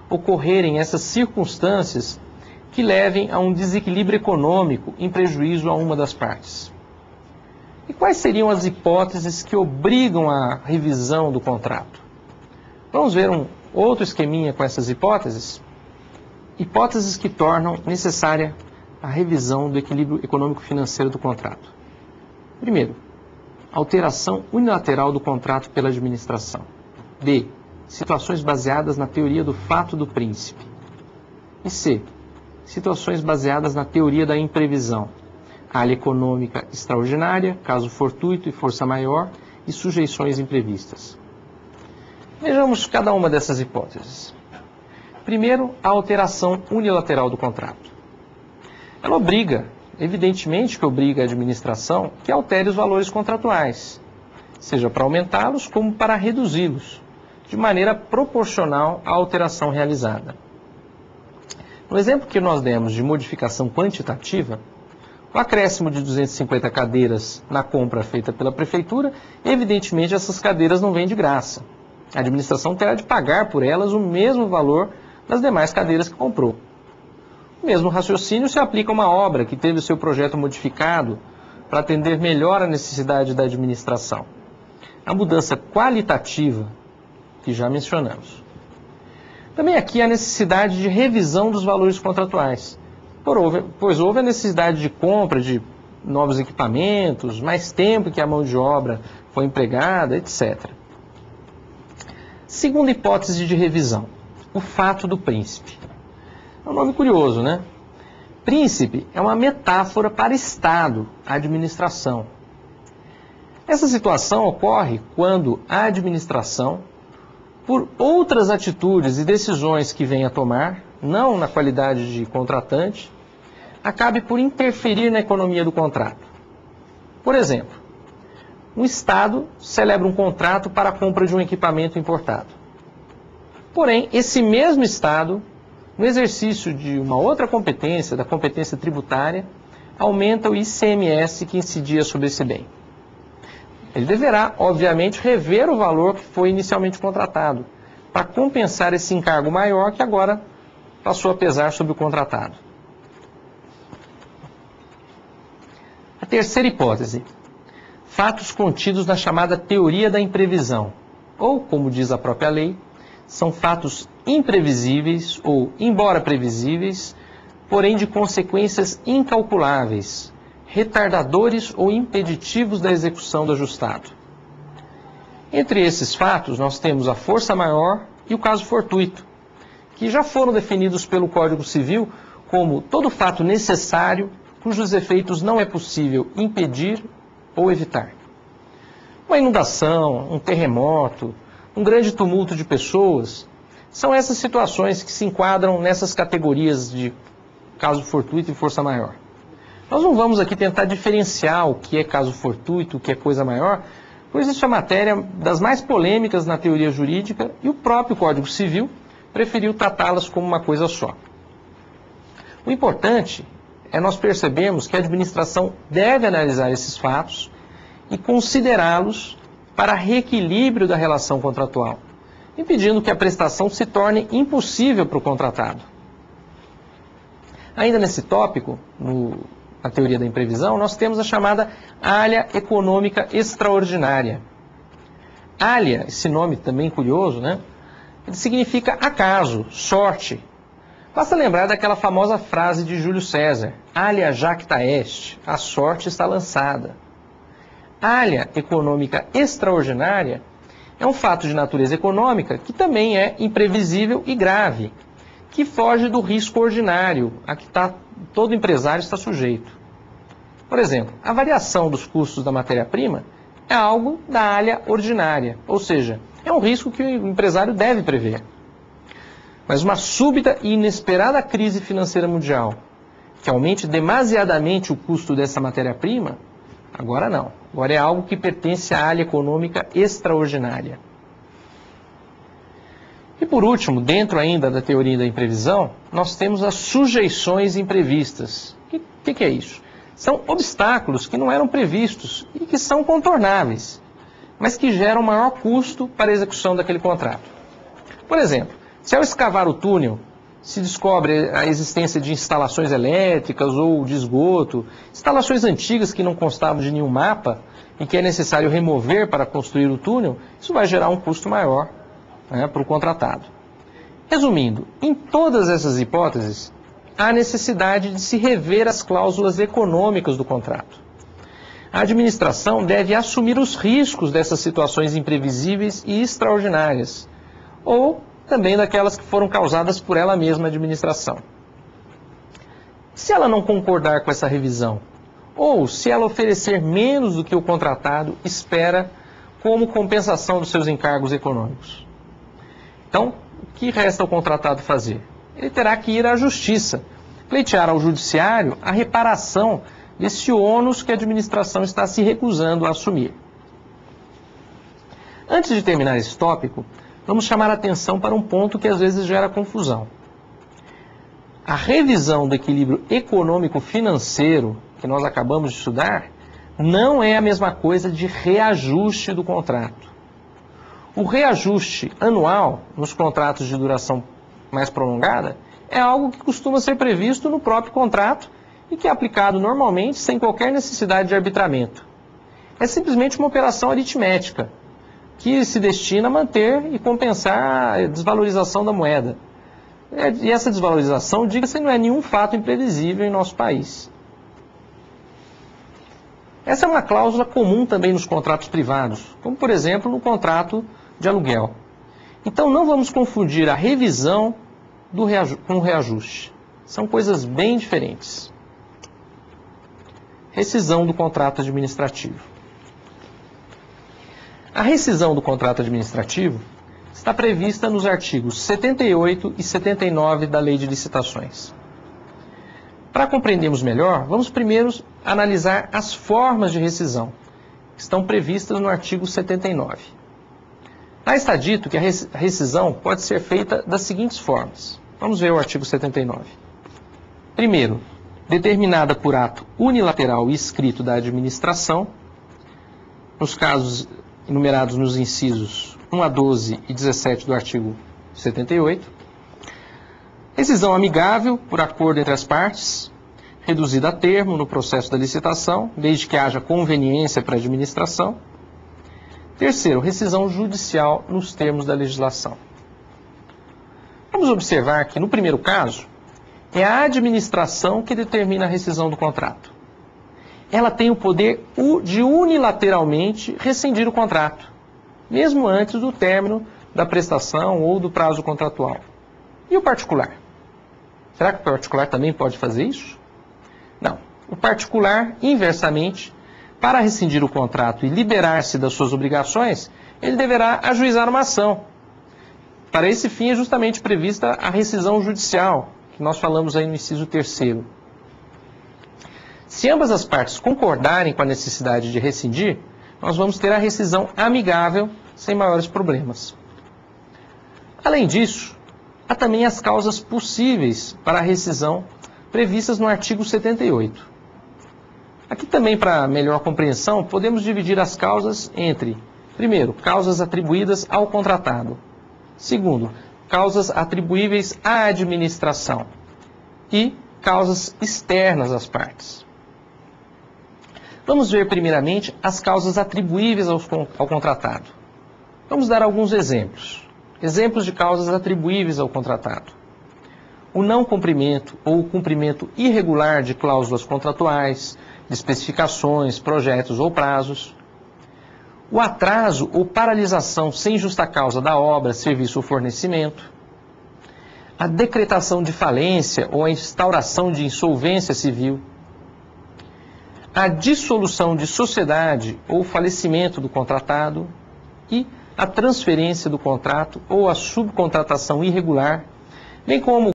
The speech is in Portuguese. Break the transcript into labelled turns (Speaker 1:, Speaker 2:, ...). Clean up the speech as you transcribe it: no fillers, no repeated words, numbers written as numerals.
Speaker 1: ocorrerem essas circunstâncias que levem a um desequilíbrio econômico em prejuízo a uma das partes. E quais seriam as hipóteses que obrigam a revisão do contrato? Vamos ver um outro esqueminha com essas hipóteses? Hipóteses que tornam necessária a revisão do equilíbrio econômico-financeiro do contrato. Primeiro, alteração unilateral do contrato pela administração. B, situações baseadas na teoria do fato do príncipe. E C, situações baseadas na teoria da imprevisão. Área econômica extraordinária, caso fortuito e força maior e sujeições imprevistas. Vejamos cada uma dessas hipóteses. Primeiro, a alteração unilateral do contrato. Ela obriga, evidentemente que obriga a administração que altere os valores contratuais, seja para aumentá-los como para reduzi-los, de maneira proporcional à alteração realizada. No exemplo que nós demos de modificação quantitativa, o acréscimo de 250 cadeiras na compra feita pela prefeitura, evidentemente essas cadeiras não vêm de graça. A administração terá de pagar por elas o mesmo valor das demais cadeiras que comprou. O mesmo raciocínio se aplica a uma obra que teve o seu projeto modificado para atender melhor a necessidade da administração. A mudança qualitativa que já mencionamos. Também aqui a necessidade de revisão dos valores contratuais, pois houve a necessidade de compra de novos equipamentos, mais tempo que a mão de obra foi empregada, etc. Segunda hipótese de revisão, o fato do príncipe. É um nome curioso, né? Príncipe é uma metáfora para Estado, a administração. Essa situação ocorre quando a administração, por outras atitudes e decisões que vem a tomar, não na qualidade de contratante, acabe por interferir na economia do contrato. Por exemplo, um Estado celebra um contrato para a compra de um equipamento importado. Porém, esse mesmo Estado, no exercício de uma outra competência, da competência tributária, aumenta o ICMS que incidia sobre esse bem. Ele deverá, obviamente, rever o valor que foi inicialmente contratado, para compensar esse encargo maior que agora passou a pesar sobre o contratado. A terceira hipótese, fatos contidos na chamada teoria da imprevisão, ou, como diz a própria lei, são fatos imprevisíveis ou, embora previsíveis, porém de consequências incalculáveis, retardadores ou impeditivos da execução do ajustado. Entre esses fatos, nós temos a força maior e o caso fortuito, que já foram definidos pelo Código Civil como todo fato necessário cujos efeitos não é possível impedir ou evitar. Uma inundação, um terremoto, um grande tumulto de pessoas, são essas situações que se enquadram nessas categorias de caso fortuito e força maior. Nós não vamos aqui tentar diferenciar o que é caso fortuito, o que é coisa maior, pois isso é matéria das mais polêmicas na teoria jurídica e o próprio Código Civil preferiu tratá-las como uma coisa só. O importante é nós percebermos que a administração deve analisar esses fatos e considerá-los para reequilíbrio da relação contratual, impedindo que a prestação se torne impossível para o contratado. Ainda nesse tópico, na teoria da imprevisão, nós temos a chamada área econômica extraordinária. Área, esse nome também curioso, né? Ele significa acaso, sorte. Basta lembrar daquela famosa frase de Júlio César, alia jacta est, a sorte está lançada. Área econômica extraordinária é um fato de natureza econômica que também é imprevisível e grave, que foge do risco ordinário a que todo empresário está sujeito. Por exemplo, a variação dos custos da matéria-prima é algo da área ordinária, ou seja, é um risco que o empresário deve prever. Mas uma súbita e inesperada crise financeira mundial, que aumente demasiadamente o custo dessa matéria-prima, agora não. Agora é algo que pertence à área econômica extraordinária. E por último, dentro ainda da teoria da imprevisão, nós temos as sujeições imprevistas. O que é isso? São obstáculos que não eram previstos e que são contornáveis, mas que geram maior custo para a execução daquele contrato. Por exemplo, Se ao escavar o túnel se descobre a existência de instalações elétricas ou de esgoto, instalações antigas que não constavam de nenhum mapa e que é necessário remover para construir o túnel, isso vai gerar um custo maior, né, para o contratado. Resumindo, em todas essas hipóteses, há necessidade de se rever as cláusulas econômicas do contrato. A administração deve assumir os riscos dessas situações imprevisíveis e extraordinárias, ou também daquelas que foram causadas por ela mesma, a administração. Se ela não concordar com essa revisão, ou se ela oferecer menos do que o contratado espera como compensação dos seus encargos econômicos. Então, o que resta ao contratado fazer? Ele terá que ir à justiça, pleitear ao judiciário a reparação desse ônus que a administração está se recusando a assumir. Antes de terminar esse tópico, vamos chamar a atenção para um ponto que às vezes gera confusão. A revisão do equilíbrio econômico-financeiro que nós acabamos de estudar não é a mesma coisa de reajuste do contrato. O reajuste anual nos contratos de duração mais prolongada é algo que costuma ser previsto no próprio contrato e que é aplicado normalmente sem qualquer necessidade de arbitramento. É simplesmente uma operação aritmética que se destina a manter e compensar a desvalorização da moeda. E essa desvalorização, diga-se, não é nenhum fato imprevisível em nosso país. Essa é uma cláusula comum também nos contratos privados, como por exemplo no contrato de aluguel. Então não vamos confundir a revisão com o reajuste. São coisas bem diferentes. Rescisão do contrato administrativo. A rescisão do contrato administrativo está prevista nos artigos 78 e 79 da Lei de Licitações. Para compreendermos melhor, vamos primeiro analisar as formas de rescisão, que estão previstas no artigo 79. Lá está dito que a rescisão pode ser feita das seguintes formas. Vamos ver o artigo 79. Primeiro, determinada por ato unilateral e escrito da administração, nos casos enumerados nos incisos 1 a 12 e 17 do artigo 78. Rescisão amigável por acordo entre as partes, reduzida a termo no processo da licitação, desde que haja conveniência para a administração. Terceiro, rescisão judicial nos termos da legislação. Vamos observar que, no primeiro caso, é a administração que determina a rescisão do contrato. Ela tem o poder de unilateralmente rescindir o contrato, mesmo antes do término da prestação ou do prazo contratual. E o particular? Será que o particular também pode fazer isso? Não. O particular, inversamente, para rescindir o contrato e liberar-se das suas obrigações, ele deverá ajuizar uma ação. Para esse fim é justamente prevista a rescisão judicial, que nós falamos aí no inciso 3º. Se ambas as partes concordarem com a necessidade de rescindir, nós vamos ter a rescisão amigável sem maiores problemas. Além disso, há também as causas possíveis para a rescisão previstas no artigo 78. Aqui também, para melhor compreensão, podemos dividir as causas entre, primeiro, causas atribuídas ao contratado. Segundo, causas atribuíveis à administração. E causas externas às partes. Vamos ver primeiramente as causas atribuíveis ao contratado. Vamos dar alguns exemplos. Exemplos de causas atribuíveis ao contratado. O não cumprimento ou o cumprimento irregular de cláusulas contratuais, de especificações, projetos ou prazos. O atraso ou paralisação sem justa causa da obra, serviço ou fornecimento. A decretação de falência ou a instauração de insolvência civil. A dissolução de sociedade ou falecimento do contratado e a transferência do contrato ou a subcontratação irregular, bem como